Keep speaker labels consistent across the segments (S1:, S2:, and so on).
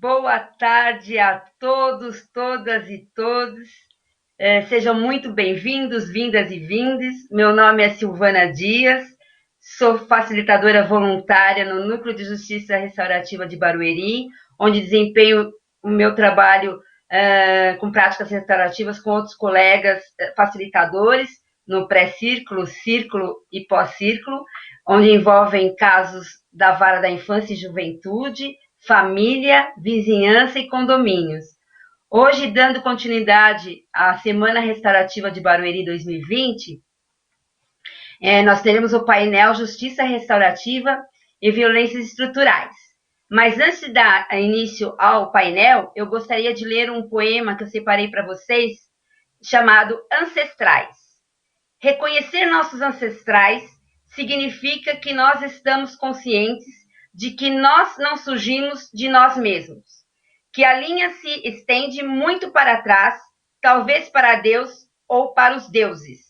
S1: Boa tarde a todos, todas e todos. Sejam muito bem-vindos, vindas e vindes. Meu nome é Silvana Dias, sou facilitadora voluntária no Núcleo de Justiça Restaurativa de Barueri, onde desempenho o meu trabalho com práticas restaurativas com outros colegas facilitadores no pré-círculo, círculo e pós-círculo, onde envolvem casos da vara da infância e juventude, família, vizinhança e condomínios. Hoje, dando continuidade à Semana Restaurativa de Barueri 2020, nós teremos o painel Justiça Restaurativa e Violências Estruturais. Mas antes de dar início ao painel, eu gostaria de ler um poema que eu separei para vocês, chamado Ancestrais. Reconhecer nossos ancestrais significa que nós estamos conscientes de que nós não surgimos de nós mesmos, que a linha se estende muito para trás, talvez para Deus ou para os deuses.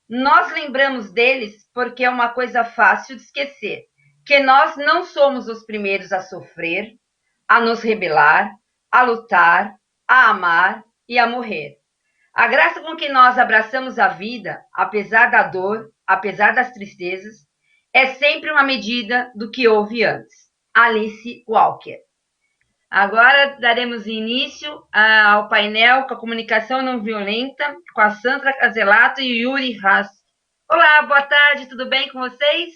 S1: Nós lembramos deles porque é uma coisa fácil de esquecer, que nós não somos os primeiros a sofrer, a nos rebelar, a lutar, a amar e a morrer. A graça com que nós abraçamos a vida, apesar da dor, apesar das tristezas, é sempre uma medida do que houve antes. Alice Walker. Agora daremos início ao painel com a comunicação não violenta, com a Sandra Caselato e Yuri Haas. Olá, boa tarde, tudo bem com vocês?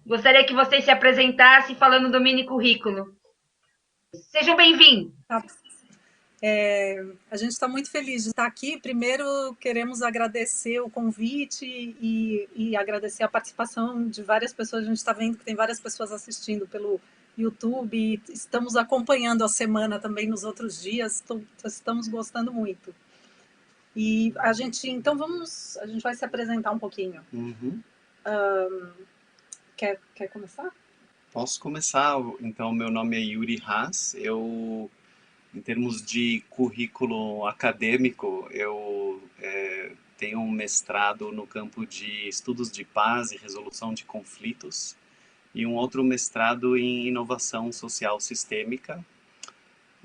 S1: Gostaria que vocês se apresentassem falando do mini currículo. Sejam bem-vindos.
S2: A gente está muito feliz de estar aqui. Primeiro, queremos agradecer o convite e agradecer a participação de várias pessoas. A gente está vendo que tem várias pessoas assistindo pelo YouTube e estamos acompanhando a semana também nos outros dias. Estamos gostando muito. E a gente vai se apresentar um pouquinho. Quer começar?
S3: Posso começar. Então, meu nome é Yuri Haas. Em termos de currículo acadêmico, eu tenho um mestrado no campo de estudos de paz e resolução de conflitos e um outro mestrado em inovação social sistêmica.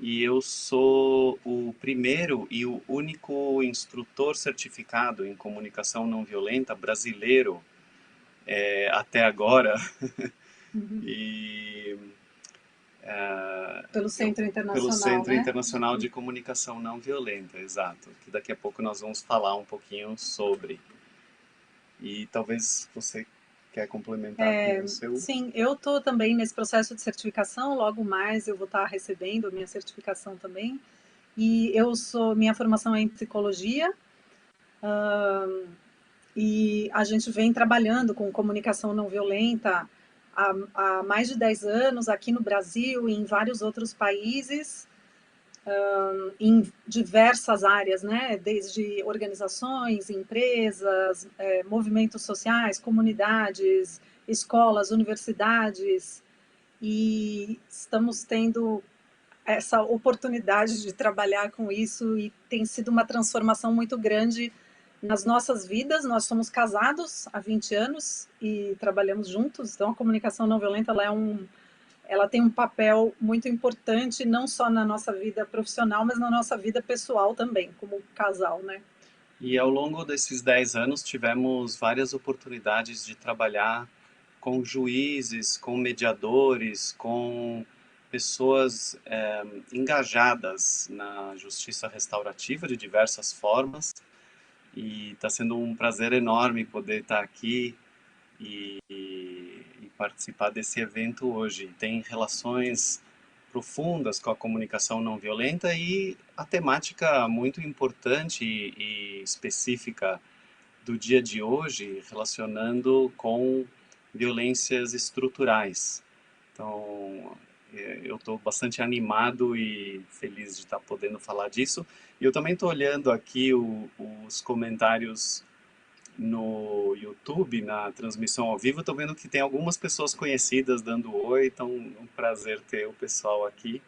S3: E eu sou o primeiro e o único instrutor certificado em comunicação não violenta brasileiro até agora. E
S2: pelo Centro Internacional,
S3: pelo Centro
S2: né?
S3: Internacional de Comunicação Não Violenta, exato. Que daqui a pouco nós vamos falar um pouquinho sobre. E talvez você quer complementar com o seu...
S2: Sim, eu estou também nesse processo de certificação. Logo mais eu vou estar recebendo a minha certificação também. E minha formação é em psicologia. E a gente vem trabalhando com comunicação não violenta há mais de 10 anos aqui no Brasil e em vários outros países, em diversas áreas, né? Desde organizações, empresas, movimentos sociais, comunidades, escolas, universidades, e estamos tendo essa oportunidade de trabalhar com isso e tem sido uma transformação muito grande nas nossas vidas. Nós somos casados há 20 anos e trabalhamos juntos, então a comunicação não violenta ela tem um papel muito importante, não só na nossa vida profissional, mas na nossa vida pessoal também, como casal, né?
S3: E ao longo desses 10 anos tivemos várias oportunidades de trabalhar com juízes, com mediadores, com pessoas engajadas na justiça restaurativa de diversas formas. E está sendo um prazer enorme poder estar aqui e participar desse evento hoje. Tem relações profundas com a comunicação não violenta e a temática muito importante e específica do dia de hoje, relacionando com violências estruturais. Então, eu estou bastante animado e feliz de estar podendo falar disso. E eu também estou olhando aqui os comentários no YouTube, na transmissão ao vivo. Estou vendo que tem algumas pessoas conhecidas dando oi, então é um prazer ter o pessoal aqui.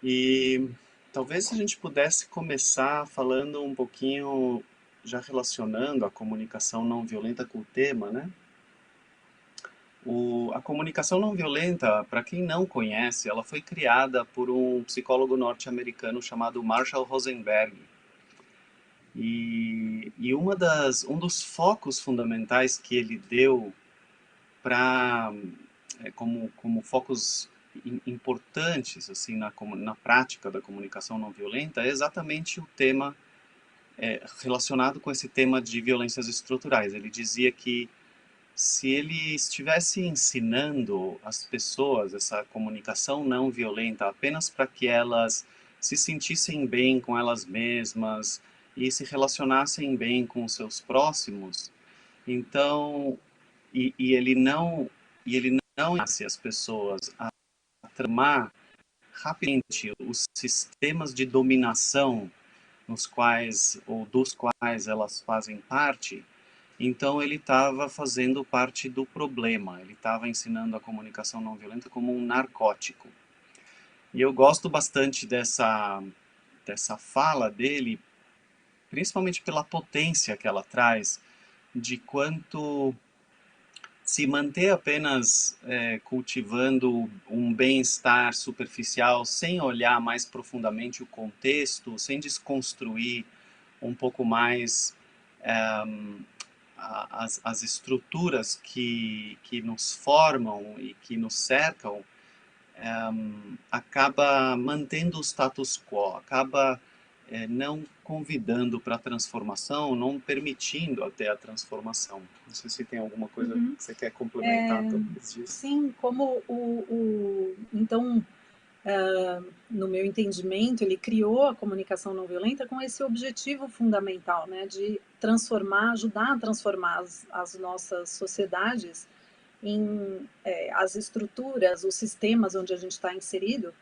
S3: E talvez a gente pudesse começar falando um pouquinho, já relacionando a comunicação não violenta com o tema, né? A comunicação não violenta, para quem não conhece, ela foi criada por um psicólogo norte-americano chamado Marshall Rosenberg. E um dos focos fundamentais que ele deu para como focos importantes assim na prática da comunicação não violenta é exatamente o tema relacionado com esse tema de violências estruturais. Ele dizia que se ele estivesse ensinando as pessoas essa comunicação não violenta apenas para que elas se sentissem bem com elas mesmas e se relacionassem bem com os seus próximos, então, ele não ensinasse as pessoas a tramar rapidamente os sistemas de dominação nos quais ou dos quais elas fazem parte, então ele estava fazendo parte do problema, ele estava ensinando a comunicação não violenta como um narcótico. E eu gosto bastante dessa fala dele, principalmente pela potência que ela traz, de quanto se manter apenas cultivando um bem-estar superficial, sem olhar mais profundamente o contexto, sem desconstruir um pouco mais as estruturas que nos formam e que nos cercam, acaba mantendo o status quo, acaba não convidando para a transformação, não permitindo até a transformação. Não sei se tem alguma coisa que você quer complementar talvez disso.
S2: Sim, como então, no meu entendimento, ele criou a comunicação não violenta com esse objetivo fundamental, né, de transformar, ajudar a transformar as nossas sociedades em as estruturas, os sistemas onde a gente está inserido,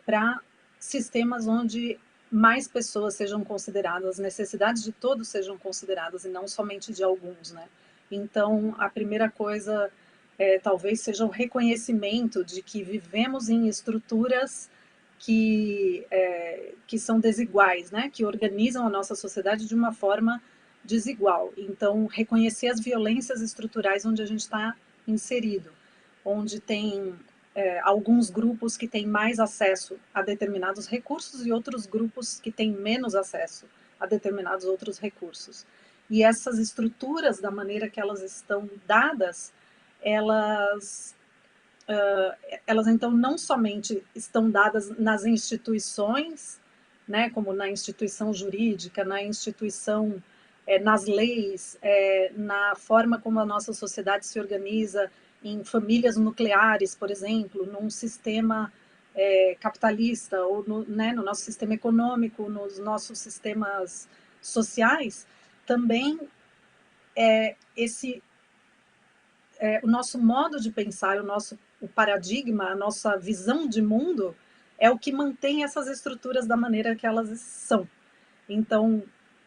S2: para sistemas onde mais pessoas sejam consideradas, as necessidades de todos sejam consideradas e não somente de alguns, né? Então, a primeira coisa talvez seja o reconhecimento de que vivemos em estruturas que são desiguais, né? Que organizam a nossa sociedade de uma forma desigual. Então, reconhecer as violências estruturais onde a gente está inserido, onde tem alguns grupos que têm mais acesso a determinados recursos e outros grupos que têm menos acesso a determinados outros recursos. E essas estruturas, da maneira que elas estão dadas, elas então não somente estão dadas nas instituições, né, como na instituição jurídica, na instituição, nas leis, na forma como a nossa sociedade se organiza em famílias nucleares, por exemplo, num sistema capitalista, ou no nosso sistema econômico, nos nossos sistemas sociais, também o nosso modo de pensar, o paradigma, a nossa visão de mundo é o que mantém essas estruturas da maneira que elas são. Então,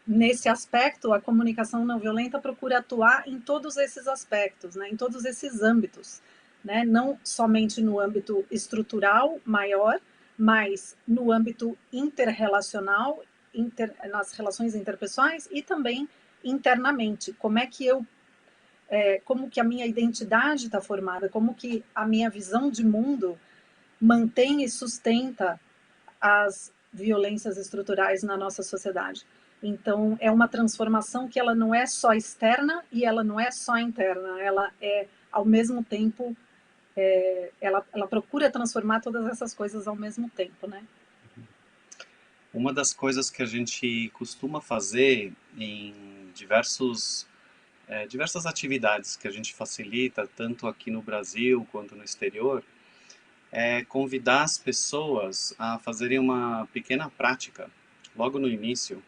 S2: nesse aspecto, a comunicação não violenta procura atuar em todos esses aspectos, né, em todos esses âmbitos, né, não somente no âmbito estrutural maior, mas no âmbito interrelacional, nas relações interpessoais e também internamente. Como que a minha identidade está formada, como que a minha visão de mundo mantém e sustenta as violências estruturais na nossa sociedade. Então, é uma transformação que ela não é só externa e ela não é só interna, ela é, ao mesmo tempo, ela procura transformar todas essas coisas ao mesmo tempo, né?
S3: Uma das coisas que a gente costuma fazer em diversas atividades que a gente facilita, tanto aqui no Brasil quanto no exterior, é convidar as pessoas a fazerem uma pequena prática, logo no início,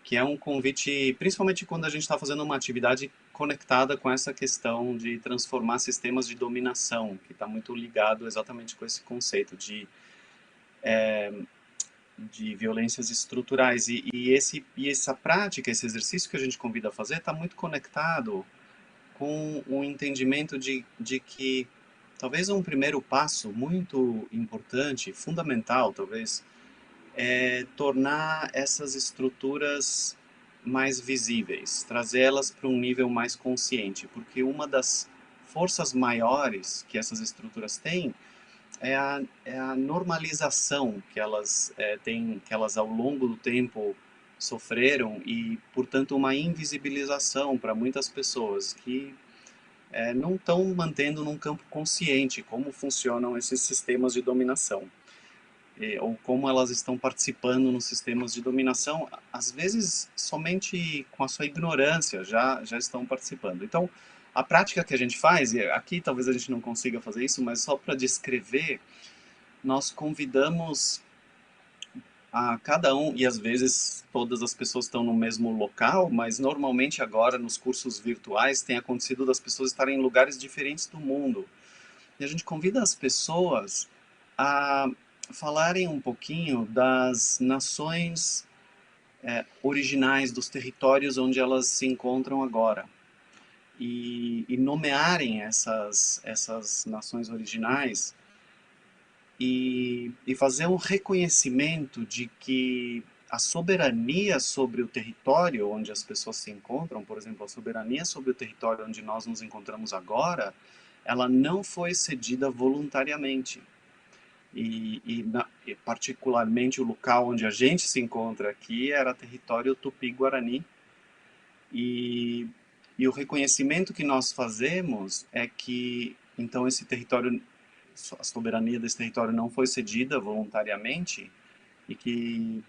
S3: que é um convite, principalmente quando a gente está fazendo uma atividade conectada com essa questão de transformar sistemas de dominação, que está muito ligado exatamente com esse conceito de violências estruturais. E essa prática, esse exercício que a gente convida a fazer, está muito conectado com o entendimento de que talvez um primeiro passo muito importante, fundamental talvez, é tornar essas estruturas mais visíveis, trazê-las para um nível mais consciente, porque uma das forças maiores que essas estruturas têm é a normalização que elas têm, que elas ao longo do tempo sofreram e, portanto, uma invisibilização para muitas pessoas que não estão mantendo num campo consciente como funcionam esses sistemas de dominação. Ou como elas estão participando nos sistemas de dominação, às vezes somente com a sua ignorância já estão participando. Então, a prática que a gente faz, e aqui talvez a gente não consiga fazer isso, mas só para descrever, nós convidamos a cada um, e às vezes todas as pessoas estão no mesmo local, mas normalmente agora nos cursos virtuais tem acontecido das pessoas estarem em lugares diferentes do mundo. E a gente convida as pessoas a falarem um pouquinho das nações originais, dos territórios onde elas se encontram agora. E nomearem essas nações originais e fazer um reconhecimento de que a soberania sobre o território onde as pessoas se encontram, por exemplo, a soberania sobre o território onde nós nos encontramos agora, ela não foi cedida voluntariamente. E particularmente o local onde a gente se encontra aqui era território Tupi-Guarani. E o reconhecimento que nós fazemos é que, então, esse território, a soberania desse território não foi cedida voluntariamente e que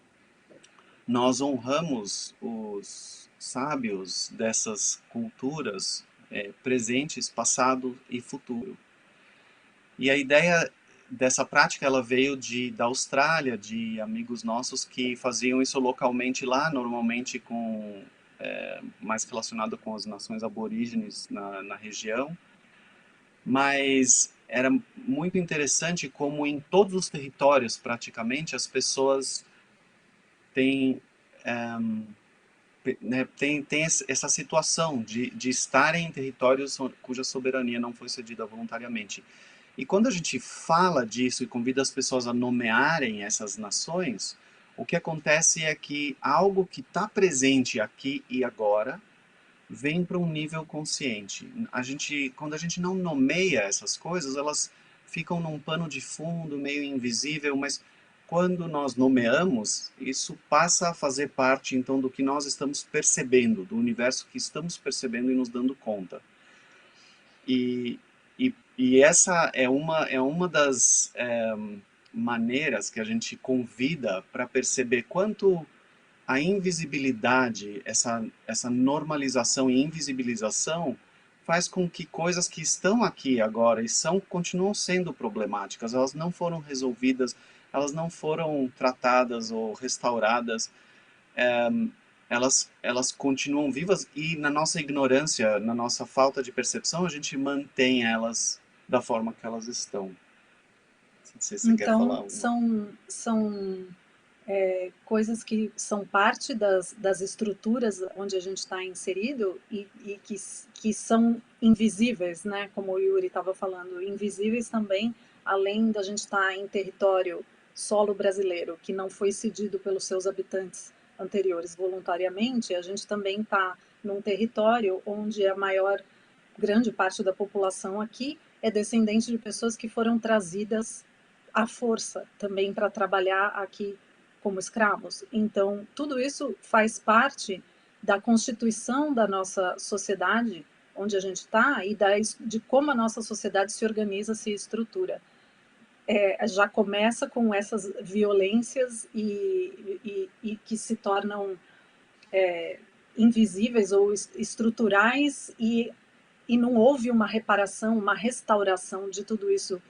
S3: nós honramos os sábios dessas culturas presentes, passado e futuro. E a ideia dessa prática ela veio da Austrália, de amigos nossos que faziam isso localmente lá, normalmente com mais relacionado com as nações aborígenes na região, mas era muito interessante como em todos os territórios praticamente as pessoas têm tem essa situação de estarem em territórios cuja soberania não foi cedida voluntariamente. E quando a gente fala disso e convida as pessoas a nomearem essas nações, o que acontece é que algo que está presente aqui e agora vem para um nível consciente. Quando a gente não nomeia essas coisas, elas ficam num pano de fundo, meio invisível, mas quando nós nomeamos, isso passa a fazer parte, então, do que nós estamos percebendo, do universo que estamos percebendo e nos dando conta. E essa é uma das maneiras que a gente convida para perceber quanto a invisibilidade, essa normalização e invisibilização faz com que coisas que estão aqui agora e continuam sendo problemáticas, elas não foram resolvidas, elas não foram tratadas ou restauradas, elas continuam vivas e na nossa ignorância, na nossa falta de percepção, a gente mantém elas da forma que elas estão. Não sei se você quer falar
S2: Então,
S3: alguma.
S2: são coisas que são parte das estruturas onde a gente está inserido e que são invisíveis, né? Como o Yuri estava falando, invisíveis também, além da gente estar em território solo brasileiro, que não foi cedido pelos seus habitantes anteriores voluntariamente, a gente também está num território onde a grande parte da população aqui é descendente de pessoas que foram trazidas à força também para trabalhar aqui como escravos. Então, tudo isso faz parte da constituição da nossa sociedade, onde a gente está, e de como a nossa sociedade se organiza, se estrutura. Já começa com essas violências e que se tornam invisíveis ou estruturais e não houve uma reparação, uma restauração de tudo isso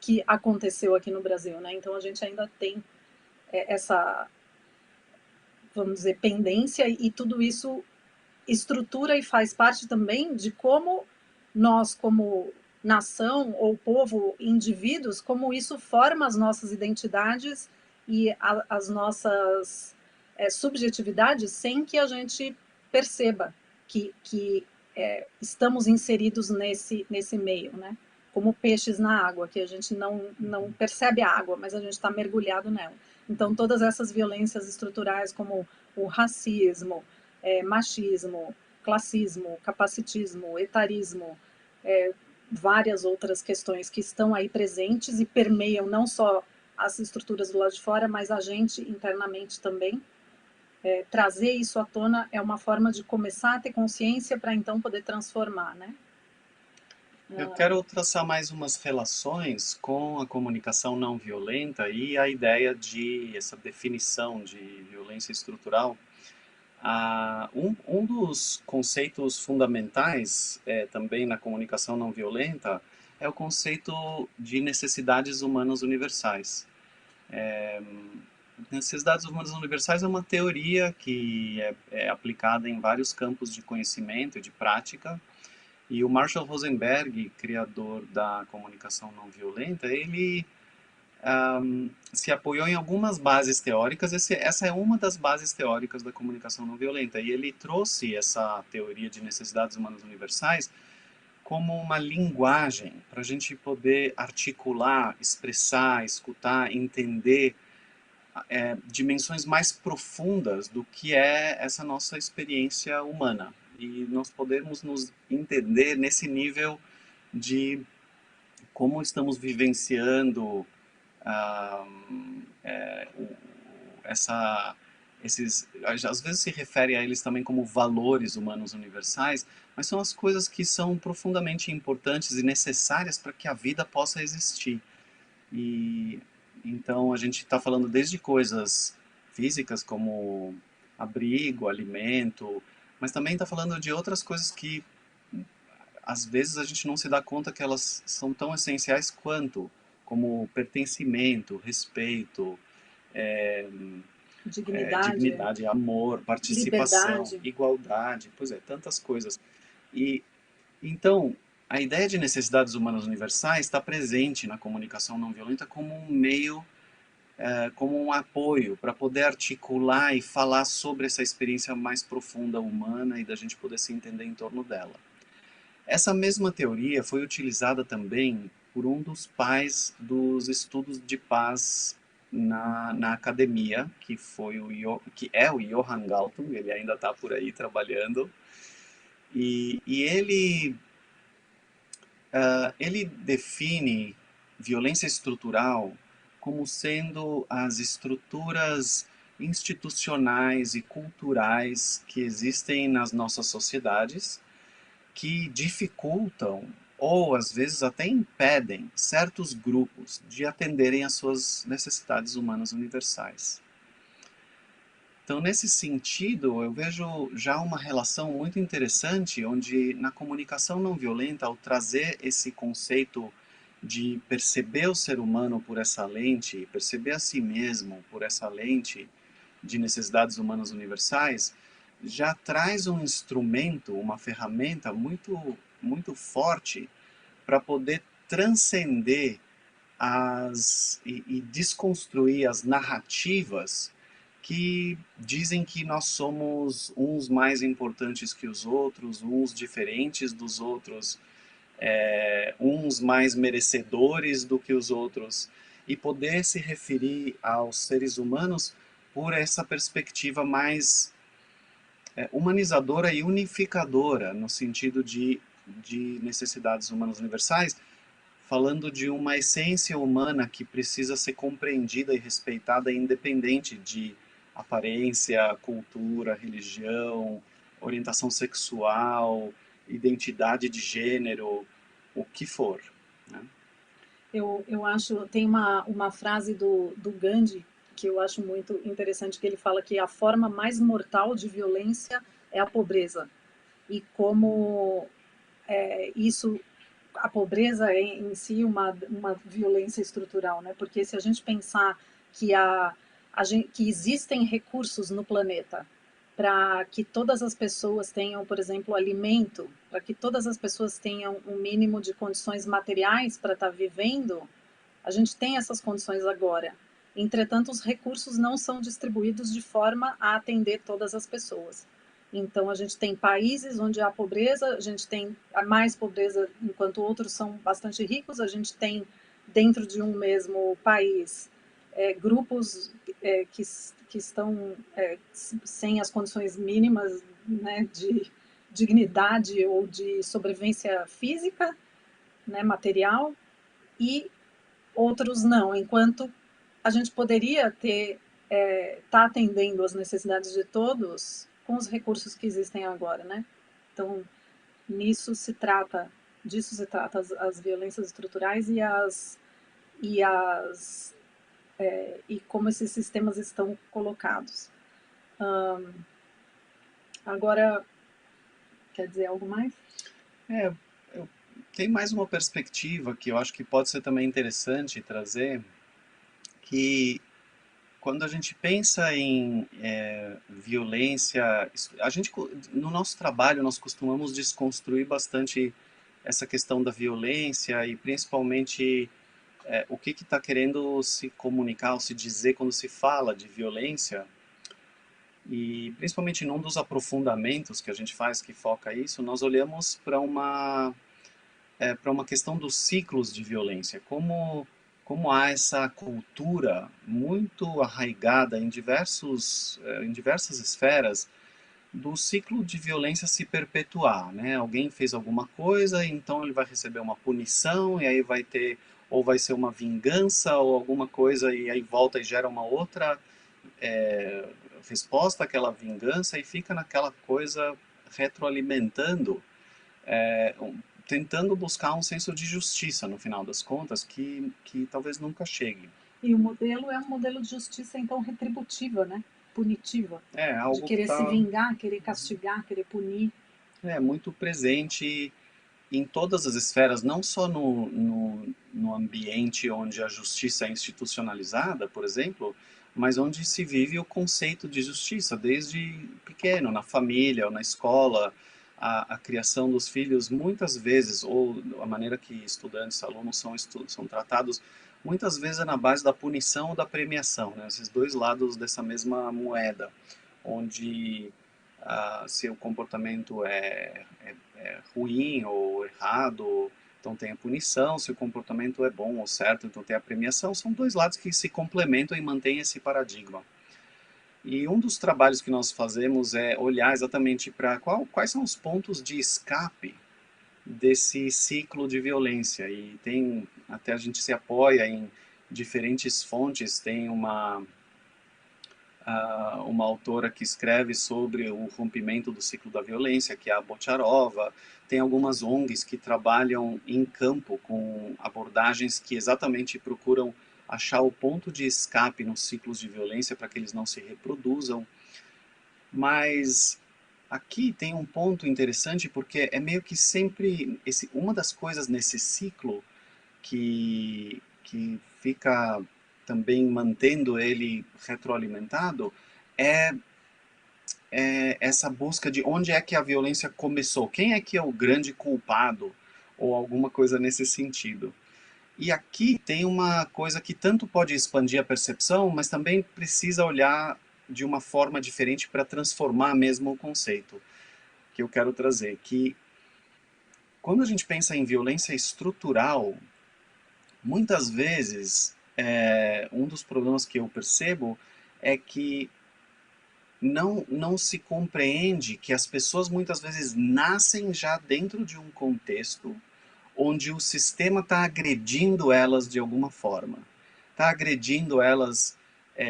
S2: que aconteceu aqui no Brasil, né? Então a gente ainda tem essa, vamos dizer, pendência e tudo isso estrutura e faz parte também de como nós, como nação ou povo, indivíduos, como isso forma as nossas identidades e as nossas subjetividades sem que a gente perceba que estamos inseridos nesse meio, né? Como peixes na água, que a gente não percebe a água, mas a gente está mergulhado nela. Então, todas essas violências estruturais, como o racismo, machismo, classismo, capacitismo, etarismo, várias outras questões que estão aí presentes e permeiam não só as estruturas do lado de fora, mas a gente internamente também. Trazer isso à tona é uma forma de começar a ter consciência para então poder transformar, né?
S3: Eu quero traçar mais umas relações com a comunicação não violenta e a ideia de essa definição de violência estrutural. Um dos conceitos fundamentais também na comunicação não violenta é o conceito de necessidades humanas universais. Necessidades humanas universais é uma teoria que é aplicada em vários campos de conhecimento e de prática. E o Marshall Rosenberg, criador da comunicação não violenta, ele se apoiou em algumas bases teóricas. Essa é uma das bases teóricas da comunicação não violenta. E ele trouxe essa teoria de necessidades humanas universais como uma linguagem para a gente poder articular, expressar, escutar, entender dimensões mais profundas do que é essa nossa experiência humana. E nós podemos nos entender nesse nível de como estamos vivenciando às vezes se refere a eles também como valores humanos universais, mas são as coisas que são profundamente importantes e necessárias para que a vida possa existir. E então a gente está falando desde coisas físicas como abrigo, alimento, mas também está falando de outras coisas que às vezes a gente não se dá conta que elas são tão essenciais quanto, como pertencimento, respeito,
S2: Dignidade,
S3: dignidade, amor, participação,
S2: liberdade.
S3: igualdade, pois é, tantas coisas. E então, a ideia de necessidades humanas universais está presente na comunicação não violenta como um meio, como um apoio para poder articular e falar sobre essa experiência mais profunda humana e da gente poder se entender em torno dela. Essa mesma teoria foi utilizada também por um dos pais dos estudos de paz na academia, que é o Johann Galtung. Ele ainda está por aí trabalhando, e ele define violência estrutural como sendo as estruturas institucionais e culturais que existem nas nossas sociedades, que dificultam ou às vezes até impedem certos grupos de atenderem às suas necessidades humanas universais. Então, nesse sentido, eu vejo já uma relação muito interessante, onde na comunicação não violenta, ao trazer esse conceito de perceber o ser humano por essa lente, perceber a si mesmo por essa lente de necessidades humanas universais, já traz um instrumento, uma ferramenta muito, muito forte para poder transcender e desconstruir as narrativas que dizem que nós somos uns mais importantes que os outros, uns diferentes dos outros, uns mais merecedores do que os outros, e poder se referir aos seres humanos por essa perspectiva mais humanizadora e unificadora, no sentido de necessidades humanas universais, falando de uma essência humana que precisa ser compreendida e respeitada, independente de aparência, cultura, religião, orientação sexual, identidade de gênero, o que for, né?
S2: Eu acho, tem uma frase do Gandhi que eu acho muito interessante, que ele fala que a forma mais mortal de violência é a pobreza. E como isso, a pobreza é em si uma violência estrutural, né? Porque se a gente pensar que, que existem recursos no planeta para que todas as pessoas tenham, por exemplo, alimento, para que todas as pessoas tenham um mínimo de condições materiais para estar vivendo, a gente tem essas condições agora. Entretanto, os recursos não são distribuídos de forma a atender todas as pessoas. Então, a gente tem países onde há pobreza, a gente tem a mais pobreza, enquanto outros são bastante ricos. A gente tem, dentro de um mesmo país, grupos que estão sem as condições mínimas, né, de dignidade ou de sobrevivência física, né, material, e outros não, enquanto a gente poderia tá atendendo as necessidades de todos com os recursos que existem agora, né? Então, disso se trata as violências estruturais e as e como esses sistemas estão colocados. Agora, quer dizer algo mais?
S3: É, tem mais uma perspectiva que eu acho que pode ser também interessante trazer, que quando a gente pensa em violência, a gente, no nosso trabalho, nós costumamos desconstruir bastante essa questão da violência e principalmente o que está querendo se comunicar ou se dizer quando se fala de violência. E principalmente num dos aprofundamentos que a gente faz que foca isso, nós olhamos para uma questão dos ciclos de violência, como há essa cultura muito arraigada em em diversas esferas do ciclo de violência se perpetuar, né? Alguém fez alguma coisa, então ele vai receber uma punição e aí vai ter ou vai ser uma vingança ou alguma coisa e aí volta e gera uma outra é, resposta àquela vingança e fica naquela coisa retroalimentando, tentando buscar um senso de justiça no final das contas que talvez nunca chegue.
S2: E o modelo é um modelo de justiça, então, retributiva, né? Punitiva.
S3: É
S2: De
S3: algo que
S2: querer se
S3: está
S2: vingar, querer castigar, querer punir.
S3: muito presente em todas as esferas, não só no ambiente onde a justiça é institucionalizada, por exemplo, mas onde se vive o conceito de justiça, desde pequeno, na família ou na escola, a criação dos filhos, muitas vezes, ou a maneira que estudantes, alunos são tratados, muitas vezes é na base da punição ou da premiação, né? Esses dois lados dessa mesma moeda, onde se o comportamento é ruim ou errado, então tem a punição, se o comportamento é bom ou certo, então tem a premiação. São dois lados que se complementam e mantêm esse paradigma. E um dos trabalhos que nós fazemos é olhar exatamente para quais são os pontos de escape desse ciclo de violência. E tem, até a gente se apoia em diferentes fontes, tem uma autora que escreve sobre o rompimento do ciclo da violência, que é a Bocharova. Tem algumas ONGs que trabalham em campo com abordagens que exatamente procuram achar o ponto de escape nos ciclos de violência para que eles não se reproduzam. Mas aqui tem um ponto interessante porque é meio que sempre uma das coisas nesse ciclo que fica também mantendo ele retroalimentado é, é essa busca de onde é que a violência começou, quem é que é o grande culpado, ou alguma coisa nesse sentido. E aqui tem uma coisa que tanto pode expandir a percepção, mas também precisa olhar de uma forma diferente para transformar mesmo o conceito que eu quero trazer, que quando a gente pensa em violência estrutural, muitas vezes, um dos problemas que eu percebo é que não se compreende que as pessoas muitas vezes nascem já dentro de um contexto onde o sistema está agredindo elas de alguma forma. Está agredindo elas,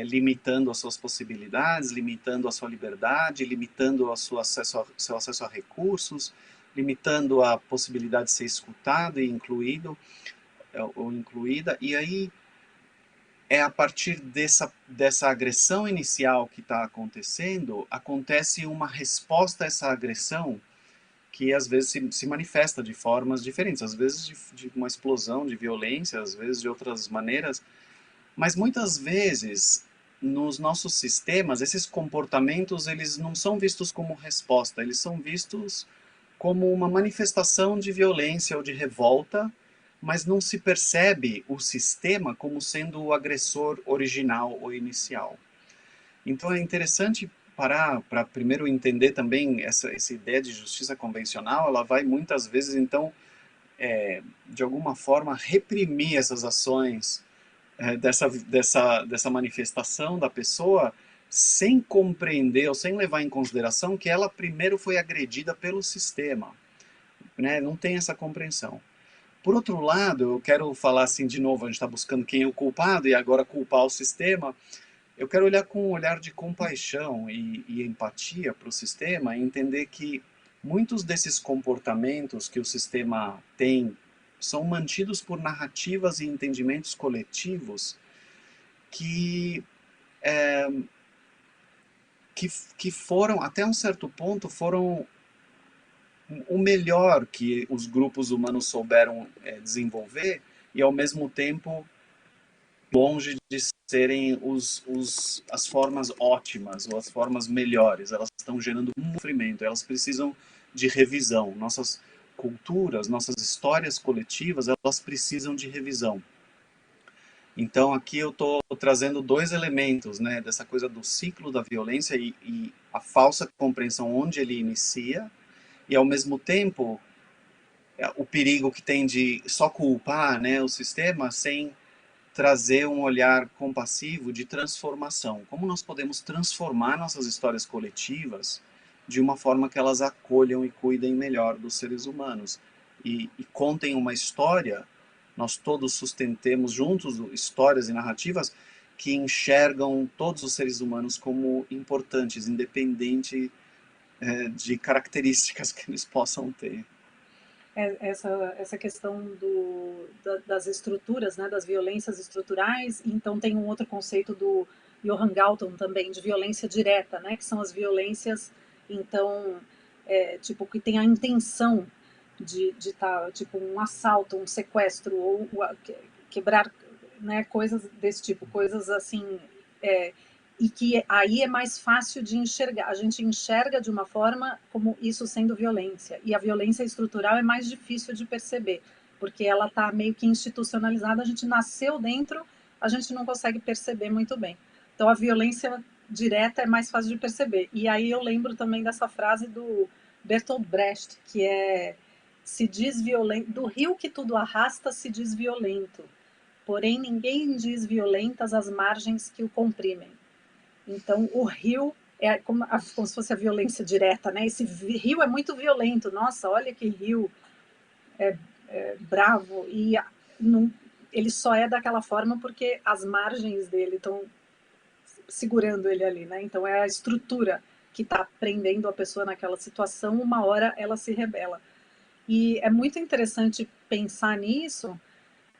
S3: limitando as suas possibilidades, limitando a sua liberdade, limitando seu acesso a recursos, limitando a possibilidade de ser escutado e incluído ou incluída, e aí é a partir dessa agressão inicial que está acontecendo, acontece uma resposta a essa agressão que às vezes se manifesta de formas diferentes, às vezes de uma explosão de violência, às vezes de outras maneiras, mas muitas vezes nos nossos sistemas esses comportamentos eles não são vistos como resposta, eles são vistos como uma manifestação de violência ou de revolta, mas não se percebe o sistema como sendo o agressor original ou inicial. Então é interessante parar para primeiro entender também essa ideia de justiça convencional, ela vai muitas vezes então de alguma forma reprimir essas ações dessa manifestação da pessoa sem compreender ou sem levar em consideração que ela primeiro foi agredida pelo sistema, né? Não tem essa compreensão. Por outro lado, eu quero falar assim de novo, a gente está buscando quem é o culpado e agora culpar o sistema. Eu quero olhar com um olhar de compaixão e empatia para o sistema e entender que muitos desses comportamentos que o sistema tem são mantidos por narrativas e entendimentos coletivos que, que foram, até um certo ponto, foram o melhor que os grupos humanos souberam desenvolver e, ao mesmo tempo, longe de serem as formas ótimas ou as formas melhores. Elas estão gerando um sofrimento, elas precisam de revisão. Nossas culturas, nossas histórias coletivas, elas precisam de revisão. Então aqui eu estou trazendo dois elementos, né, dessa coisa do ciclo da violência e a falsa compreensão onde ele inicia, e ao mesmo tempo o perigo que tem de só culpar, né, o sistema sem trazer um olhar compassivo de transformação. Como nós podemos transformar nossas histórias coletivas de uma forma que elas acolham e cuidem melhor dos seres humanos e contem uma história, nós todos sustentemos juntos histórias e narrativas que enxergam todos os seres humanos como importantes, independente de características que eles possam ter.
S2: Essa questão das estruturas, né, das violências estruturais. Então tem um outro conceito do Johan Galton também, de violência direta, né, que são as violências, então, tipo, que tem a intenção de tá, tipo, um assalto, um sequestro, ou quebrar, né, coisas desse tipo, coisas assim, e que aí é mais fácil de enxergar. A gente enxerga de uma forma como isso sendo violência, e a violência estrutural é mais difícil de perceber, porque ela está meio que institucionalizada, a gente nasceu dentro, a gente não consegue perceber muito bem. Então a violência direta é mais fácil de perceber. E aí eu lembro também dessa frase do Bertolt Brecht, que se diz violento, do rio que tudo arrasta se diz violento, porém ninguém diz violentas as margens que o comprimem. Então, o rio é como se fosse a violência direta, né? Esse rio é muito violento. Nossa, olha que rio bravo. E não, ele só é daquela forma porque as margens dele estão segurando ele ali, né? Então, é a estrutura que está prendendo a pessoa naquela situação. Uma hora ela se rebela. E é muito interessante pensar nisso,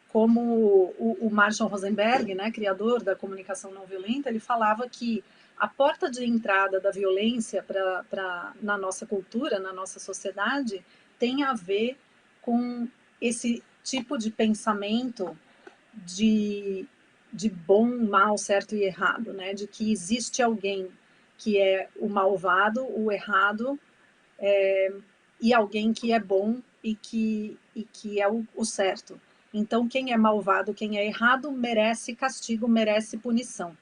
S2: como o Marshall Rosenberg, né, criador da comunicação não violenta, ele falava que a porta de entrada da violência na nossa cultura, na nossa sociedade, tem a ver com esse tipo de pensamento de, de bom, mal, certo e errado, né? De que existe alguém que é o malvado, o errado, e alguém que é bom e que é o certo. Então, quem é malvado, quem é errado, merece castigo, merece punição.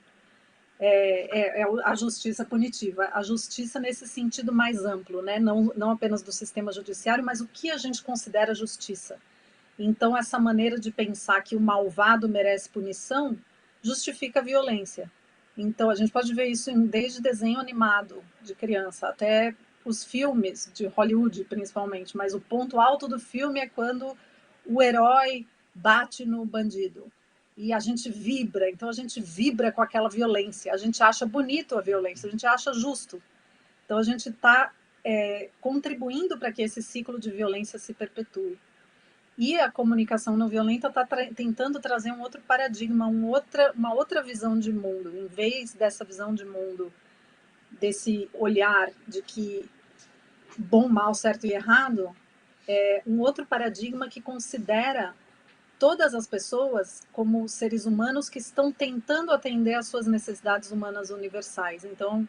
S2: É a justiça punitiva, a justiça nesse sentido mais amplo, né? Não apenas do sistema judiciário, mas o que a gente considera justiça. Então, essa maneira de pensar que o malvado merece punição justifica a violência. Então, a gente pode ver isso desde desenho animado de criança até os filmes de Hollywood, principalmente. Mas o ponto alto do filme é quando o herói bate no bandido. E a gente vibra, então a gente vibra com aquela violência. A gente acha bonito a violência, a gente acha justo. Então a gente está contribuindo para que esse ciclo de violência se perpetue. E a comunicação não violenta está tentando trazer um outro paradigma, uma outra visão de mundo. Em vez dessa visão de mundo, desse olhar de que bom, mal, certo e errado, é um outro paradigma que considera todas as pessoas como seres humanos que estão tentando atender às suas necessidades humanas universais. Então,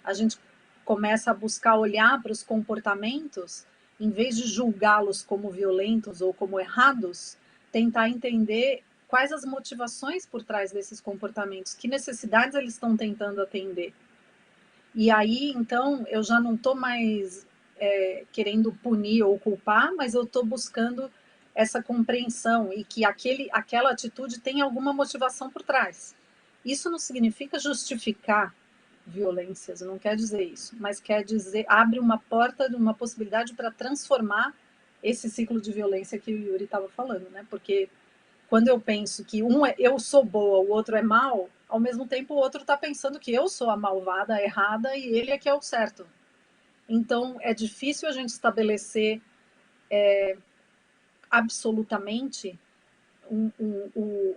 S2: a gente começa a buscar olhar para os comportamentos, em vez de julgá-los como violentos ou como errados, tentar entender quais as motivações por trás desses comportamentos, que necessidades eles estão tentando atender. E aí, então, eu já não estou mais querendo punir ou culpar, mas eu estou buscando essa compreensão e que aquela atitude tem alguma motivação por trás. Isso não significa justificar violências, não quer dizer isso, mas quer dizer, abre uma porta, uma possibilidade para transformar esse ciclo de violência que o Yuri estava falando, né? Porque quando eu penso que eu sou boa, o outro é mal, ao mesmo tempo o outro está pensando que eu sou a malvada, a errada e ele é que é o certo. Então é difícil a gente estabelecer absolutamente o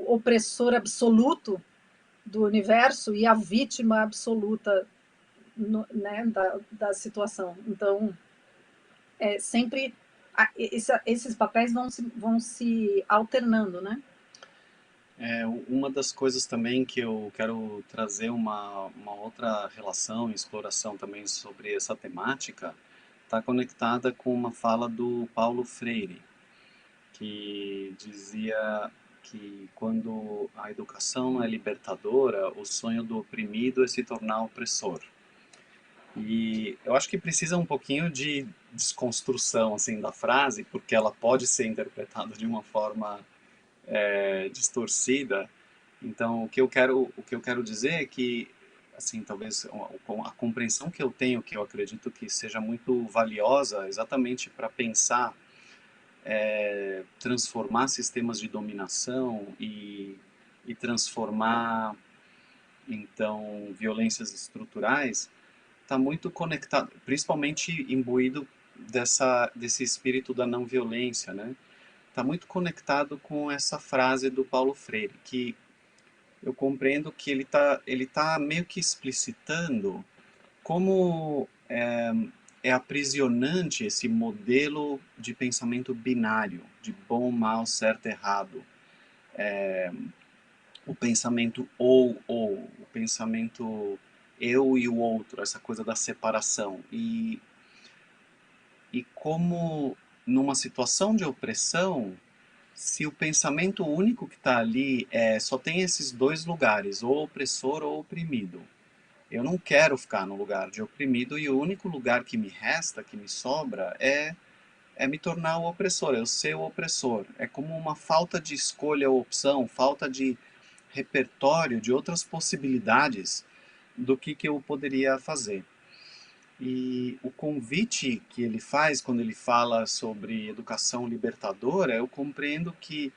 S2: opressor absoluto do universo e a vítima absoluta né, da situação. Então, sempre esses papéis vão se alternando, né?
S3: Uma das coisas também que eu quero trazer uma outra relação, exploração também sobre essa temática, está conectada com uma fala do Paulo Freire, que dizia que quando a educação é libertadora, o sonho do oprimido é se tornar opressor. E eu acho que precisa um pouquinho de desconstrução assim da frase, porque ela pode ser interpretada de uma forma distorcida. Então, o que eu quero dizer é que, assim, talvez a compreensão que eu tenho, que eu acredito que seja muito valiosa, exatamente para pensar, transformar sistemas de dominação e transformar, então, violências estruturais, está muito conectado, principalmente imbuído desse espírito da não violência, né? Está muito conectado com essa frase do Paulo Freire, que eu compreendo que ele tá meio que explicitando como é aprisionante esse modelo de pensamento binário, de bom, mal, certo, errado. O pensamento ou, o pensamento eu e o outro, essa coisa da separação. E como numa situação de opressão, se o pensamento único que está ali só tem esses dois lugares, ou opressor ou oprimido, eu não quero ficar no lugar de oprimido e o único lugar que me resta, que me sobra, é me tornar o opressor, eu ser o opressor. É como uma falta de escolha ou opção, falta de repertório de outras possibilidades do que eu poderia fazer. E o convite que ele faz quando ele fala sobre educação libertadora, eu compreendo que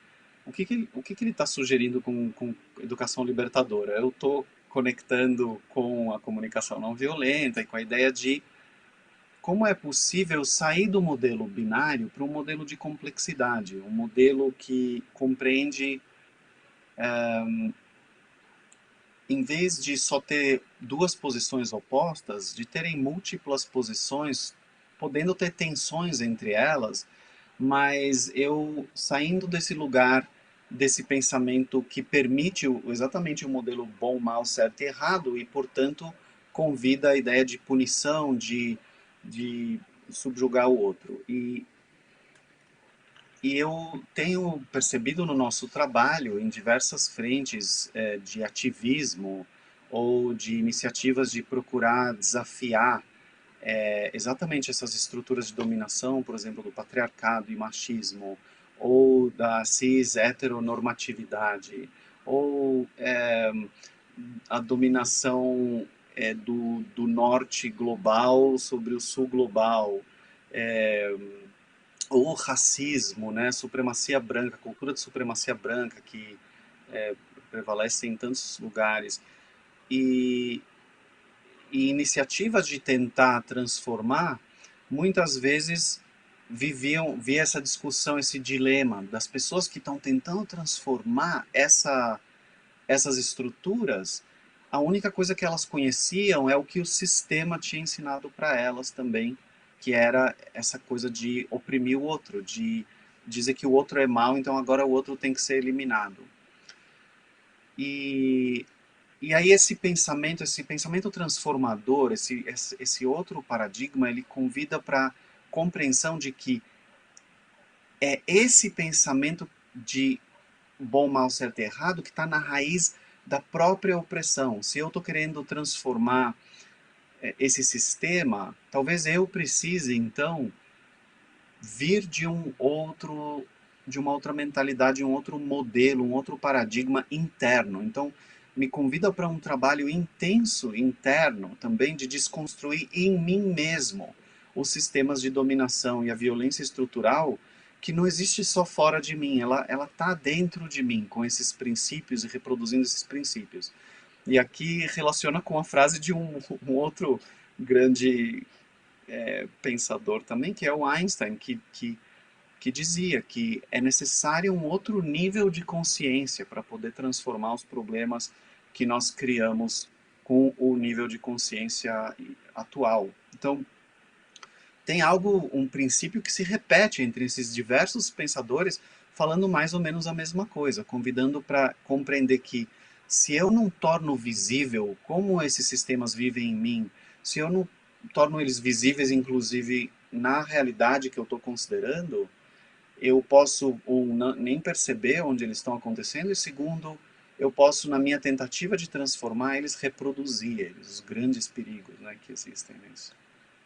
S3: o que ele está sugerindo com educação libertadora? Eu estou conectando com a comunicação não violenta e com a ideia de como é possível sair do modelo binário para um modelo de complexidade, um modelo que compreende, em vez de só ter duas posições opostas, de terem múltiplas posições, podendo ter tensões entre elas, mas eu saindo desse lugar, desse pensamento que permite exatamente o modelo bom, mal, certo e errado, e portanto convida a ideia de punição, de subjugar o outro. E eu tenho percebido no nosso trabalho, em diversas frentes de ativismo ou de iniciativas de procurar desafiar exatamente essas estruturas de dominação, por exemplo, do patriarcado e machismo, ou da cis-heteronormatividade, ou a dominação do norte global sobre o sul global, ou o racismo, né, supremacia branca, cultura de supremacia branca que prevalece em tantos lugares, e, e iniciativas de tentar transformar, muitas vezes via essa discussão, esse dilema das pessoas que estão tentando transformar essas estruturas, a única coisa que elas conheciam é o que o sistema tinha ensinado para elas também, que era essa coisa de oprimir o outro, de dizer que o outro é mau, então agora o outro tem que ser eliminado. E, e aí esse pensamento transformador, esse outro paradigma, ele convida para compreensão de que é esse pensamento de bom, mal, certo e errado que está na raiz da própria opressão. Se eu estou querendo transformar esse sistema, talvez eu precise então vir de uma outra mentalidade, um outro modelo, um outro paradigma interno. Então, me convida para um trabalho intenso interno também de desconstruir em mim mesmo os sistemas de dominação e a violência estrutural, que não existe só fora de mim, ela está dentro de mim, com esses princípios e reproduzindo esses princípios. E aqui relaciona com a frase de um outro grande pensador também, que é o Einstein, que dizia que é necessário um outro nível de consciência para poder transformar os problemas que nós criamos com o nível de consciência atual. Então, tem algo, um princípio que se repete entre esses diversos pensadores, falando mais ou menos a mesma coisa, convidando para compreender que se eu não torno visível como esses sistemas vivem em mim, se eu não torno eles visíveis, inclusive, na realidade que eu estou considerando, eu posso, nem perceber onde eles estão acontecendo, e segundo, eu posso, na minha tentativa de transformar eles, reproduzir eles, os grandes perigos, né, que existem nisso.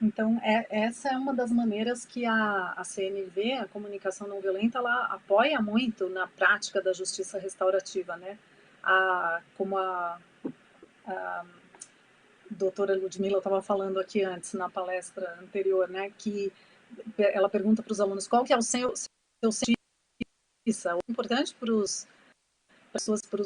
S2: Então, essa é uma das maneiras que a CNV, a comunicação não violenta, ela apoia muito na prática da justiça restaurativa, né? Como a doutora Ludmila estava falando aqui antes, na palestra anterior, né? Que ela pergunta para os alunos qual que é o seu senso de justiça. O importante para os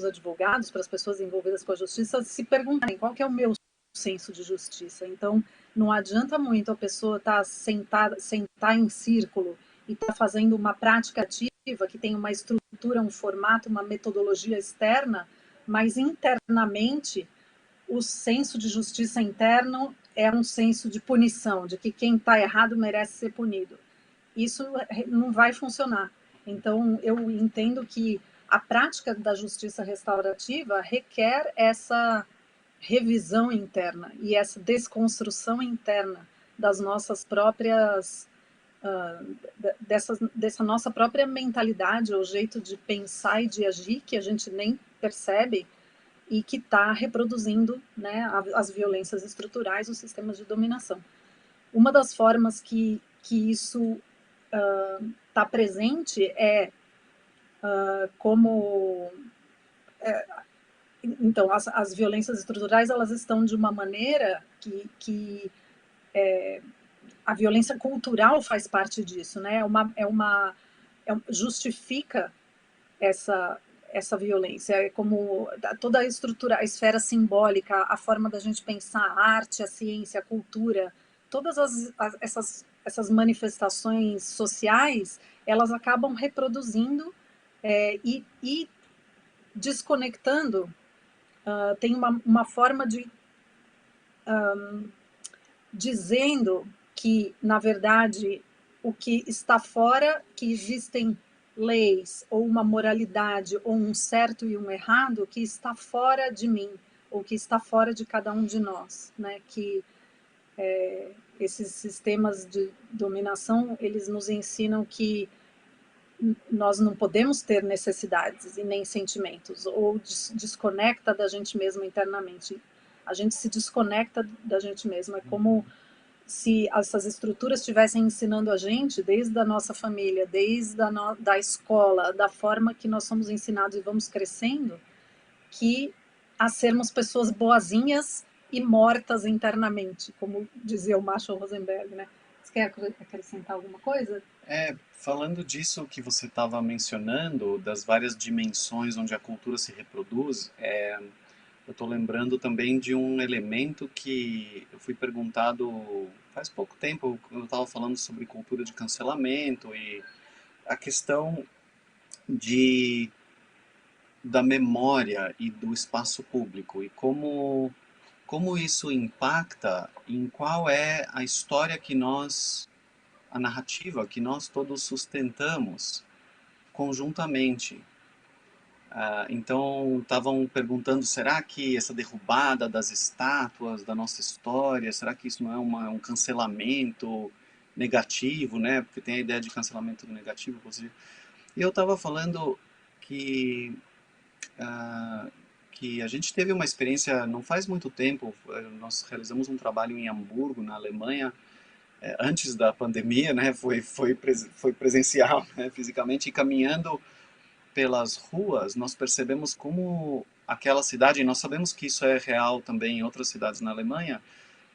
S2: advogados, para as pessoas envolvidas com a justiça, se perguntarem qual que é o meu senso de justiça. Então, não adianta muito a pessoa sentar em círculo e estar fazendo uma prática ativa que tem uma estrutura, um formato, uma metodologia externa, mas internamente o senso de justiça interno é um senso de punição, de que quem está errado merece ser punido. Isso não vai funcionar. Então, eu entendo que a prática da justiça restaurativa requer essa revisão interna e essa desconstrução interna das nossas próprias dessa nossa própria mentalidade, ou jeito de pensar e de agir que a gente nem percebe e que está reproduzindo, né, as violências estruturais, os sistemas de dominação. Uma das formas que isso está presente é como então as violências estruturais elas estão de uma maneira que a violência cultural faz parte disso, né? Justifica essa violência, é como toda a estrutura, a esfera simbólica, a forma da gente pensar a arte, a ciência, a cultura, todas essas manifestações sociais, elas acabam reproduzindo e desconectando. Tem uma forma de dizendo que, na verdade, o que está fora, que existem leis ou uma moralidade ou um certo e um errado que está fora de mim ou que está fora de cada um de nós, né? Que esses sistemas de dominação eles nos ensinam que nós não podemos ter necessidades e nem sentimentos, ou desconecta da gente mesmo internamente. A gente se desconecta da gente mesmo. É como se essas estruturas estivessem ensinando a gente, desde a nossa família, desde da escola, da forma que nós somos ensinados e vamos crescendo, que a sermos pessoas boazinhas e mortas internamente, como dizia o Marshall Rosenberg, né? Você quer acrescentar alguma coisa?
S3: Falando disso que você estava mencionando, das várias dimensões onde a cultura se reproduz, eu estou lembrando também de um elemento que eu fui perguntado faz pouco tempo, quando eu estava falando sobre cultura de cancelamento e a questão da memória e do espaço público e como isso impacta em qual é a história a narrativa que nós todos sustentamos conjuntamente. Então, estavam perguntando, será que essa derrubada das estátuas da nossa história, será que isso não é um cancelamento negativo, né? Porque tem a ideia de cancelamento negativo, inclusive. E eu estava falando que, que a gente teve uma experiência, não faz muito tempo, nós realizamos um trabalho em Hamburgo, na Alemanha, antes da pandemia, né? Foi presencial, né? Fisicamente, e caminhando pelas ruas, nós percebemos como aquela cidade, e nós sabemos que isso é real também em outras cidades na Alemanha,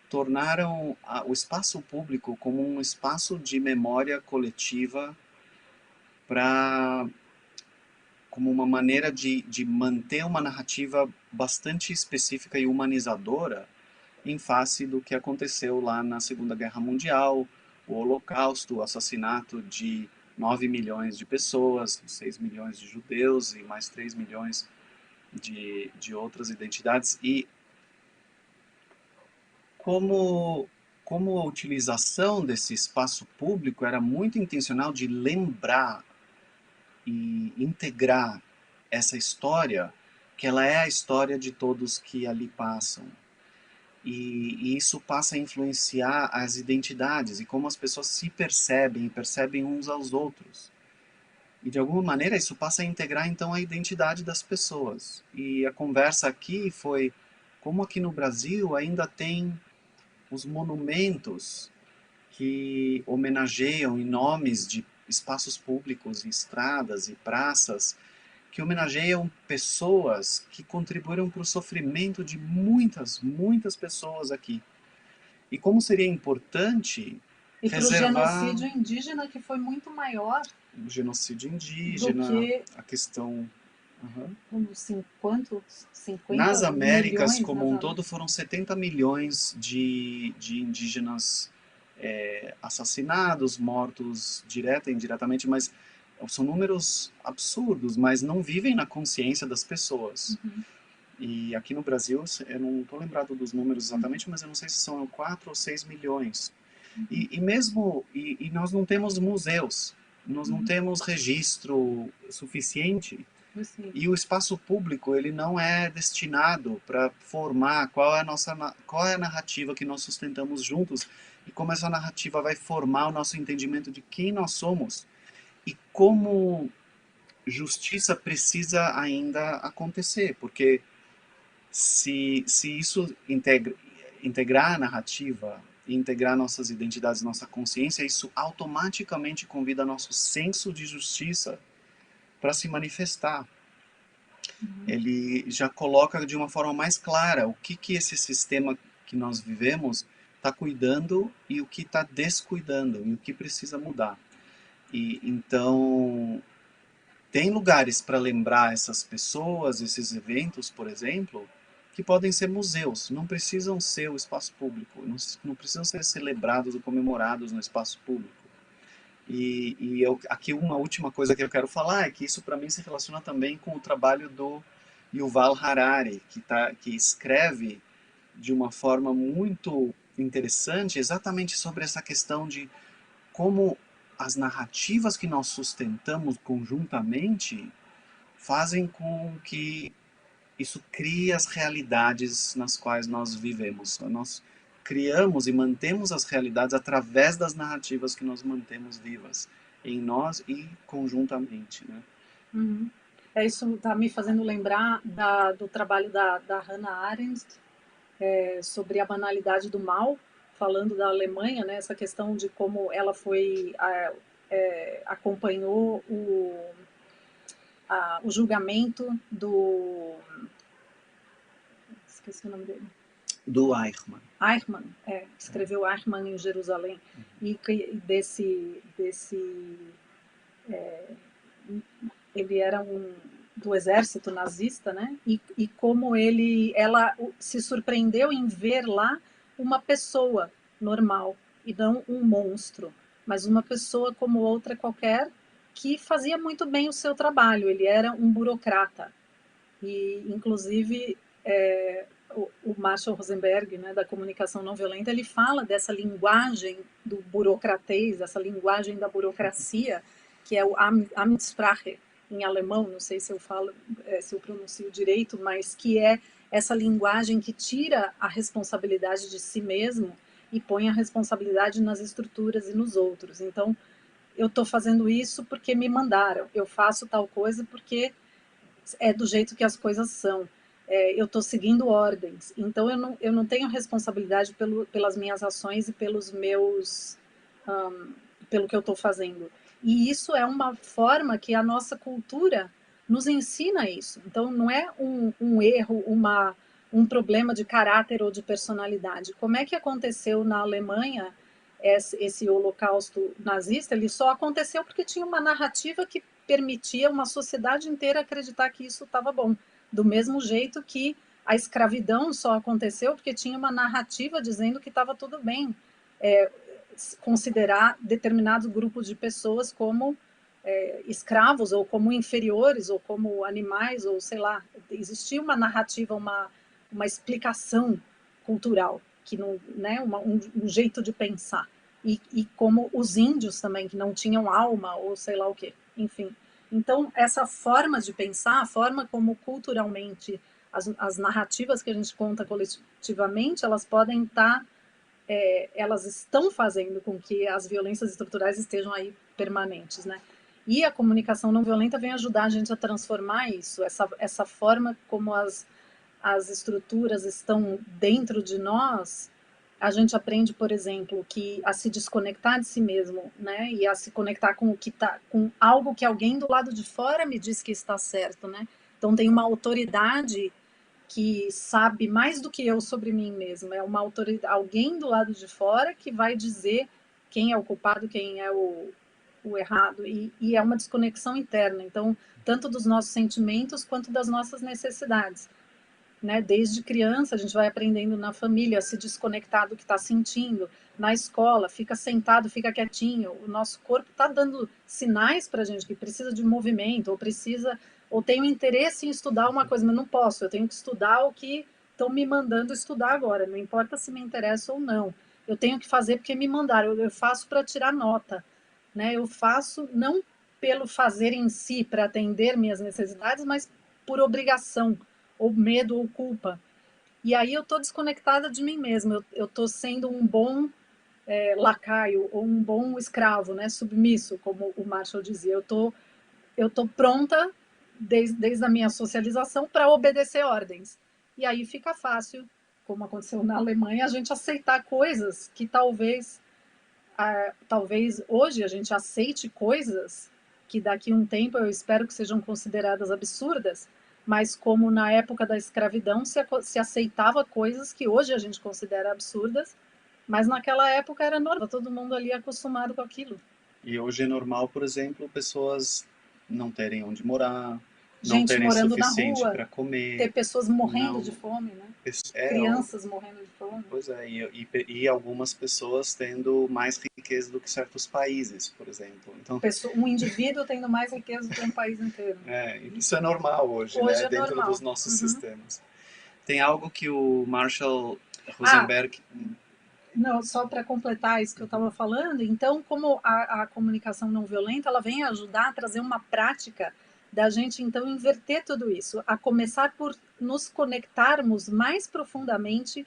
S3: tornaram o espaço público como um espaço de memória coletiva para como uma maneira de manter uma narrativa bastante específica e humanizadora em face do que aconteceu lá na Segunda Guerra Mundial, o Holocausto, o assassinato de 9 milhões de pessoas, 6 milhões de judeus e mais 3 milhões de outras identidades. E como a utilização desse espaço público era muito intencional de lembrar e integrar essa história, que ela é a história de todos que ali passam. E isso passa a influenciar as identidades e como as pessoas se percebem e percebem uns aos outros. E de alguma maneira isso passa a integrar então a identidade das pessoas. E a conversa aqui foi como aqui no Brasil ainda tem os monumentos que homenageiam em nomes de espaços públicos, estradas e praças, que homenageiam pessoas que contribuíram para o sofrimento de muitas, muitas pessoas aqui. E como seria importante
S2: E para o
S3: reservar
S2: genocídio indígena, que foi muito maior
S3: o genocídio
S2: do
S3: indígena,
S2: que
S3: a questão... Uhum.
S2: uns 50
S3: Nas Américas,
S2: milhões
S3: como um todo, foram 70 milhões de indígenas assassinados, mortos direta e indiretamente, mas são números absurdos, mas não vivem na consciência das pessoas.
S2: Uhum.
S3: E aqui no Brasil, eu não estou lembrado dos números exatamente, mas eu não sei se são 4 ou 6 milhões. E nós não temos museus, nós não temos registro suficiente.
S2: Sim.
S3: E o espaço público, ele não é destinado para formar qual é a narrativa que nós sustentamos juntos e como essa narrativa vai formar o nosso entendimento de quem nós somos e como justiça precisa ainda acontecer, porque se isso integrar a narrativa e integrar nossas identidades, nossa consciência, isso automaticamente convida nosso senso de justiça para se manifestar. Ele já coloca de uma forma mais clara o que esse sistema que nós vivemos está cuidando e o que está descuidando e o que precisa mudar. E então tem lugares para lembrar essas pessoas, esses eventos, por exemplo, que podem ser museus, não precisam ser o espaço público, não precisam ser celebrados ou comemorados no espaço público. Aqui uma última coisa que eu quero falar é que isso para mim se relaciona também com o trabalho do Yuval Harari, que escreve de uma forma muito interessante exatamente sobre essa questão de como as narrativas que nós sustentamos conjuntamente fazem com que isso crie as realidades nas quais nós vivemos. Nós criamos e mantemos as realidades através das narrativas que nós mantemos vivas em nós e conjuntamente, né?
S2: Uhum. Isso está me fazendo lembrar do trabalho da Hannah Arendt sobre a banalidade do mal, falando da Alemanha, né, essa questão de como ela acompanhou o julgamento esqueci o nome dele.
S3: Do Eichmann.
S2: Eichmann, escreveu Eichmann em Jerusalém, e ele era do exército nazista, né? E como ela se surpreendeu em ver lá uma pessoa normal e não um monstro, mas uma pessoa como outra qualquer que fazia muito bem o seu trabalho. Ele era um burocrata e, inclusive, o Marshall Rosenberg, né, da comunicação não violenta, ele fala dessa linguagem do burocratês, essa linguagem da burocracia, que é o Amtssprache, em alemão, não sei se eu pronuncio direito, mas que é essa linguagem que tira a responsabilidade de si mesmo e põe a responsabilidade nas estruturas e nos outros. Então, eu estou fazendo isso porque me mandaram, eu faço tal coisa porque é do jeito que as coisas são. Eu estou seguindo ordens, então eu não tenho responsabilidade pelas minhas ações e pelo que eu estou fazendo. E isso é uma forma que a nossa cultura nos ensina isso. Então não é um erro, um problema de caráter ou de personalidade. Como é que aconteceu na Alemanha esse holocausto nazista? Ele só aconteceu porque tinha uma narrativa que permitia uma sociedade inteira acreditar que isso estava bom. Do mesmo jeito que a escravidão só aconteceu porque tinha uma narrativa dizendo que estava tudo bem. Considerar determinados grupos de pessoas como escravos, ou como inferiores, ou como animais, ou sei lá. Existia uma narrativa, uma explicação cultural, que não, né, um jeito de pensar. E como os índios também, que não tinham alma, ou sei lá o quê. Enfim. Então, essa forma de pensar, a forma como culturalmente as narrativas que a gente conta coletivamente, elas podem estar, elas estão fazendo com que as violências estruturais estejam aí permanentes, né? E a comunicação não violenta vem ajudar a gente a transformar isso, essa forma como as estruturas estão dentro de nós. A gente aprende, por exemplo, que a se desconectar de si mesmo, né, e a se conectar com o que tá, com algo que alguém do lado de fora me diz que está certo, né? Então tem uma autoridade que sabe mais do que eu sobre mim mesma. É uma autoridade, alguém do lado de fora que vai dizer quem é o culpado, quem é o errado, e é uma desconexão interna. Então, tanto dos nossos sentimentos quanto das nossas necessidades. Né? Desde criança, a gente vai aprendendo na família a se desconectar do que está sentindo. Na escola, fica sentado, fica quietinho. O nosso corpo está dando sinais para a gente que precisa de movimento, ou tenho interesse em estudar uma coisa, mas não posso. Eu tenho que estudar o que estão me mandando estudar agora. Não importa se me interessa ou não. Eu tenho que fazer porque me mandaram. Eu faço para tirar nota. Né? Eu faço não pelo fazer em si, para atender minhas necessidades, mas por obrigação, ou medo, ou culpa. E aí eu estou desconectada de mim mesma, eu estou sendo um bom lacaio, ou um bom escravo, né? Submisso, como o Marshall dizia. Eu tô pronta, desde a minha socialização, para obedecer ordens. E aí fica fácil, como aconteceu na Alemanha, a gente aceitar coisas que talvez hoje a gente aceite coisas que daqui a um tempo eu espero que sejam consideradas absurdas, mas como na época da escravidão se aceitava coisas que hoje a gente considera absurdas, mas naquela época era normal, todo mundo ali acostumado com aquilo.
S3: E hoje é normal, por exemplo, pessoas não terem onde morar, não
S2: Gente
S3: terem
S2: morando na
S3: suficiente
S2: rua,
S3: para comer,
S2: ter pessoas morrendo de
S3: não
S2: fome, né?
S3: é,
S2: Crianças morrendo de fome.
S3: pois é, e algumas pessoas tendo mais riqueza do que certos países, por exemplo. Então,
S2: Um indivíduo tendo mais riqueza que um país inteiro.
S3: isso é normal hoje,
S2: Hoje
S3: né,
S2: é
S3: dentro dos
S2: normal.
S3: nossos
S2: Uhum.
S3: sistemas. Tem algo que o Marshall
S2: Ah,
S3: Rosenberg.
S2: não, só para completar isso que eu estava falando, então, como a comunicação não violenta, ela vem ajudar a trazer uma prática da gente, então, inverter tudo isso, a começar por nos conectarmos mais profundamente,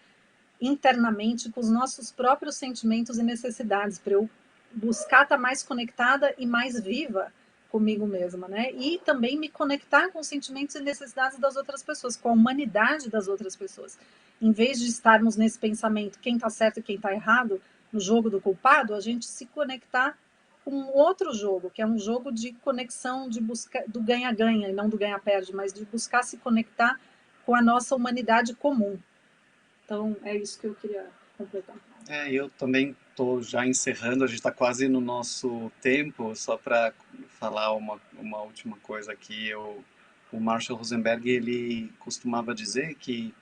S2: internamente, com os nossos próprios sentimentos e necessidades, para eu buscar estar mais conectada e mais viva comigo mesma, né? E também me conectar com os sentimentos e necessidades das outras pessoas, com a humanidade das outras pessoas. Em vez de estarmos nesse pensamento, quem está certo e quem está errado, no jogo do culpado, a gente se conectar com outro jogo, que é um jogo de conexão, de busca, do ganha-ganha, e não do ganha-perde, mas de buscar se conectar com a nossa humanidade comum. Então, é isso que eu queria completar.
S3: Eu também estou já encerrando, a gente está quase no nosso tempo, só para falar uma última coisa aqui. O Marshall Rosenberg, ele costumava dizer que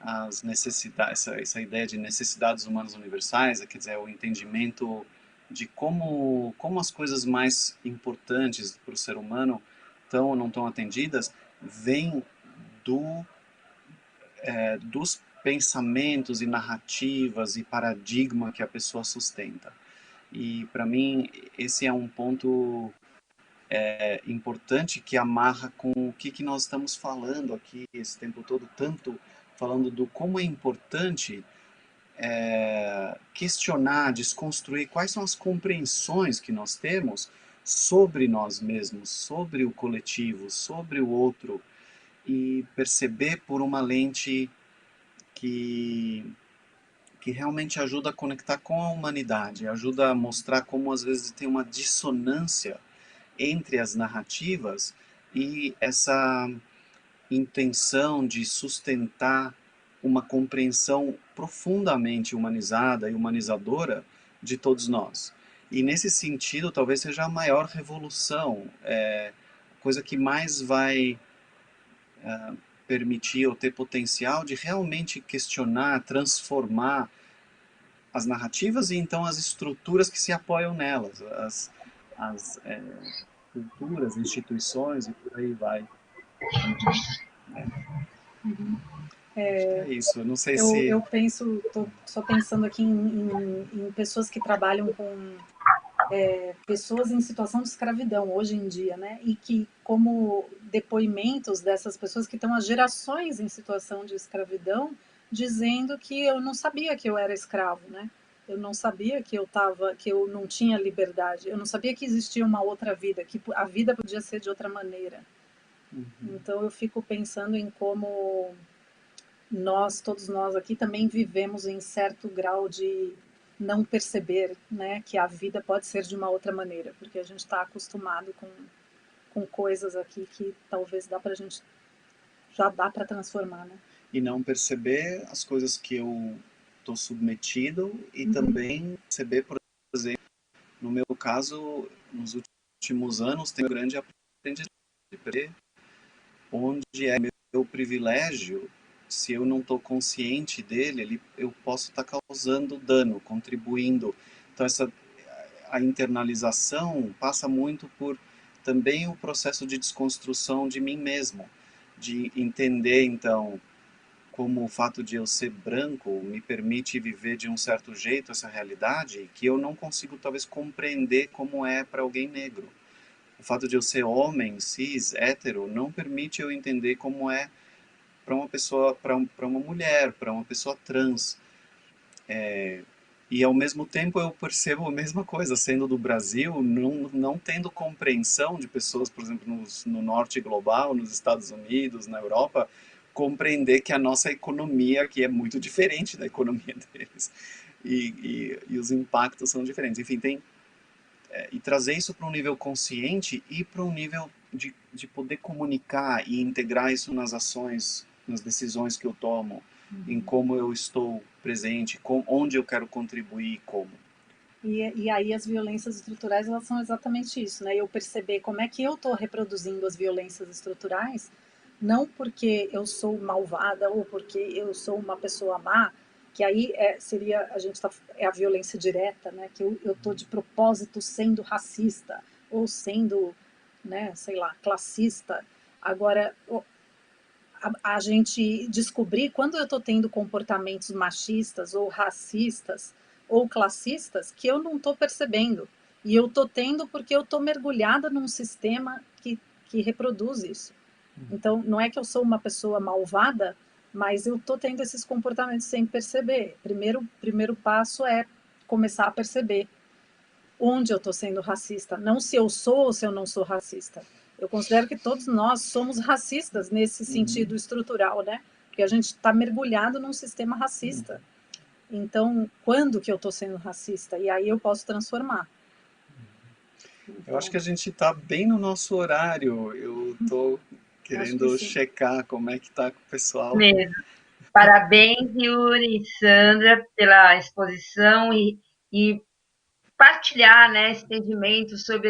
S3: as necessidades, essa ideia de necessidades humanas universais, quer dizer, o entendimento de como as coisas mais importantes para o ser humano estão ou não estão atendidas, vem dos pensamentos e narrativas e paradigma que a pessoa sustenta. E para mim esse é um ponto importante que amarra com o que nós estamos falando aqui esse tempo todo, tanto falando do como é importante questionar, desconstruir quais são as compreensões que nós temos sobre nós mesmos, sobre o coletivo, sobre o outro, e perceber por uma lente que, que realmente ajuda a conectar com a humanidade, ajuda a mostrar como às vezes tem uma dissonância entre as narrativas e essa intenção de sustentar uma compreensão profundamente humanizada e humanizadora de todos nós. E nesse sentido, talvez seja a maior revolução, coisa que mais vai permitir ou ter potencial de realmente questionar, transformar as narrativas e então as estruturas que se apoiam nelas, as culturas, instituições e por aí vai. Acho que é isso. Eu não sei se...
S2: Eu penso, estou só pensando aqui em pessoas que trabalham com pessoas em situação de escravidão hoje em dia, né? E que, como depoimentos dessas pessoas que estão há gerações em situação de escravidão, dizendo que eu não sabia que eu era escravo, né? Eu não sabia que eu não tinha liberdade. Eu não sabia que existia uma outra vida, que a vida podia ser de outra maneira. Então eu fico pensando em como todos nós aqui também vivemos em certo grau de não perceber, né, que a vida pode ser de uma outra maneira, porque a gente está acostumado com coisas aqui que talvez já dá para transformar, né?
S3: E não perceber as coisas que eu estou submetido e também perceber, por exemplo, no meu caso, nos últimos anos, tenho um grande aprendizado de perceber onde é meu privilégio. Se eu não estou consciente dele, eu posso estar causando dano, contribuindo. Então, a internalização passa muito por também o processo de desconstrução de mim mesmo, de entender, então, como o fato de eu ser branco me permite viver de um certo jeito essa realidade que eu não consigo, talvez, compreender como é para alguém negro. O fato de eu ser homem, cis, hétero, não permite eu entender como é para uma pessoa, para uma mulher, para uma pessoa trans. E ao mesmo tempo eu percebo a mesma coisa, sendo do Brasil, não tendo compreensão de pessoas, por exemplo, no norte global, nos Estados Unidos, na Europa, compreender que a nossa economia aqui é muito diferente da economia deles. E os impactos são diferentes. Enfim, e trazer isso para um nível consciente e para um nível de poder comunicar e integrar isso nas ações, nas decisões que eu tomo, em como eu estou presente, onde eu quero contribuir e como.
S2: E aí as violências estruturais, elas são exatamente isso, né? Eu perceber como é que eu estou reproduzindo as violências estruturais, não porque eu sou malvada ou porque eu sou uma pessoa má, que aí seria, é a violência direta, né? Que eu estou de propósito sendo racista ou sendo, né, sei lá, classista. Agora, a gente descobrir quando eu estou tendo comportamentos machistas ou racistas ou classistas que eu não estou percebendo. E eu estou tendo porque eu estou mergulhada num sistema que reproduz isso. Então, não é que eu sou uma pessoa malvada, mas eu estou tendo esses comportamentos sem perceber. Primeiro passo é começar a perceber onde eu estou sendo racista, não se eu sou ou se eu não sou racista. Eu considero que todos nós somos racistas nesse sentido estrutural, né? Porque a gente está mergulhado num sistema racista. Então, quando que eu estou sendo racista? E aí eu posso transformar.
S3: Eu acho que a gente está bem no nosso horário. Eu estou querendo checar como é que está com o pessoal.
S1: Mesmo. Parabéns, Yuri e Sandra, pela exposição e partilhar, né, esse entendimento sobre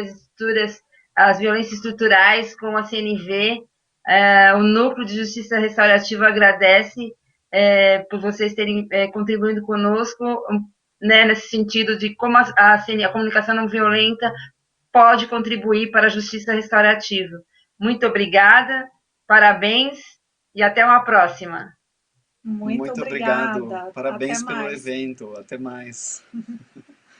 S1: as violências estruturais com a CNV. O Núcleo de Justiça Restaurativa agradece por vocês terem contribuído conosco, né, nesse sentido de como a comunicação não violenta pode contribuir para a justiça restaurativa. Muito obrigada, parabéns e até uma próxima.
S2: Muito
S3: obrigado.
S2: obrigada.
S3: Parabéns
S2: Até
S3: pelo
S2: mais.
S3: evento. Até mais.